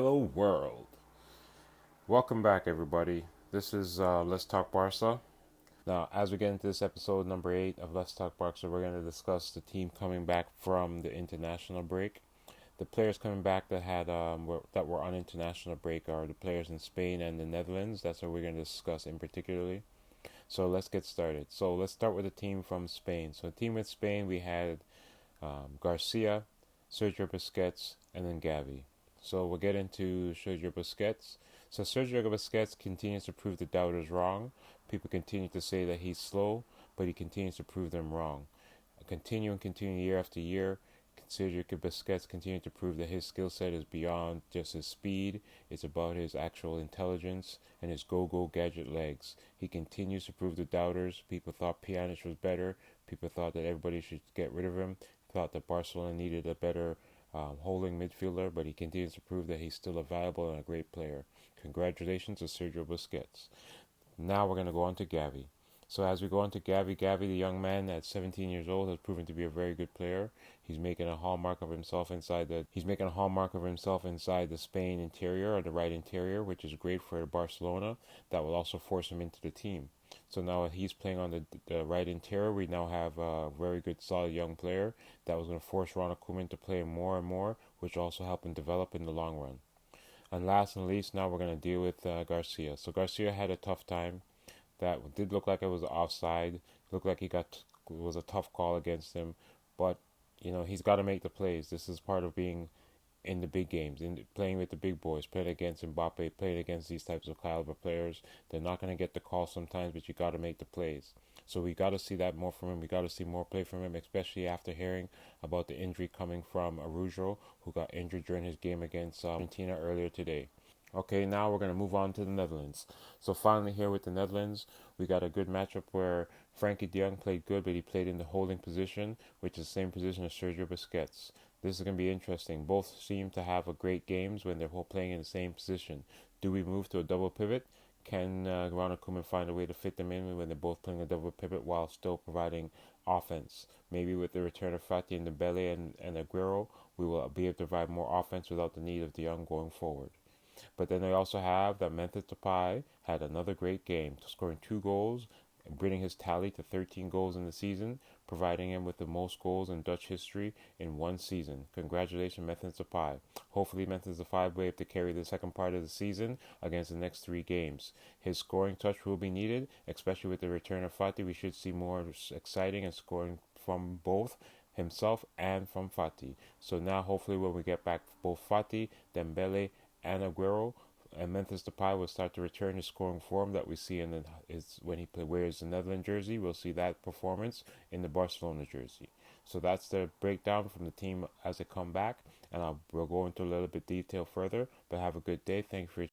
Hello, world. Welcome back, everybody. This is Let's Talk Barca. Now, as we get into this episode number 8 of Let's Talk Barca, we're going to discuss the team coming back from the international break. The players coming back that were on international break are the players in Spain and the Netherlands. That's what we're going to discuss in particularly. So let's get started. So let's start with the team from Spain. So the team with Spain, we had Garcia, Sergio Busquets, and then Gavi. So we'll get into Sergio Busquets. So Sergio Busquets continues to prove the doubters wrong. People continue to say that he's slow, but he continues to prove them wrong. Continuing year after year, Sergio Busquets continues to prove that his skill set is beyond just his speed. It's about his actual intelligence and his go-go gadget legs. He continues to prove the doubters. People thought Pjanic was better. People thought that everybody should get rid of him. Thought that Barcelona needed a better holding midfielder, but he continues to prove that he's still a valuable and a great player. Congratulations to Sergio Busquets. Now we're going to go on to Gavi. So as we go on to Gavi, the young man at 17 years old, has proven to be a very good player. He's making a hallmark of himself inside the Spain interior or the right interior, which is great for Barcelona. That will also force him into the team. So now he's playing on the right interior. We now have a very good, solid young player that was going to force Ronald Koeman to play more and more, which will also help him develop in the long run. And last and least, now we're going to deal with Garcia. So Garcia had a tough time. That did look like it was offside. Looked like it was a tough call against him, but he's got to make the plays. This is part of being in the big games, in playing with the big boys, playing against Mbappe, playing against these types of caliber players. They're not going to get the call sometimes, but you got to make the plays. So we got to see that more from him. We got to see more play from him, especially after hearing about the injury coming from Araujo, who got injured during his game against Argentina earlier today. Okay, now we're going to move on to the Netherlands. So finally here with the Netherlands, we got a good matchup where Frankie de Jong played good, but he played in the holding position, which is the same position as Sergio Busquets. This is going to be interesting. Both seem to have a great games when they're both playing in the same position. Do we move to a double pivot? Can Ronald Koeman find a way to fit them in when they're both playing a double pivot while still providing offense? Maybe with the return of Fati and Dembele and Aguero, we will be able to provide more offense without the need of de Jong going forward. But then they also have that Memphis Depay had another great game, scoring 2 goals, bringing his tally to 13 goals in the season, providing him with the most goals in Dutch history in one season. Congratulations, Memphis Depay. Hopefully, Memphis Depay will be able to carry the second part of the season against the next 3 games. His scoring touch will be needed, especially with the return of Fati. We should see more exciting and scoring from both himself and from Fati. So now, hopefully, when we get back both Fati, Dembele, and Aguero, and Memphis Depay will start to return his scoring form that we see when he wears the Netherlands jersey. We'll see that performance in the Barcelona jersey. So that's the breakdown from the team as they come back, and we'll go into a little bit detail further. But have a good day. Thank you for your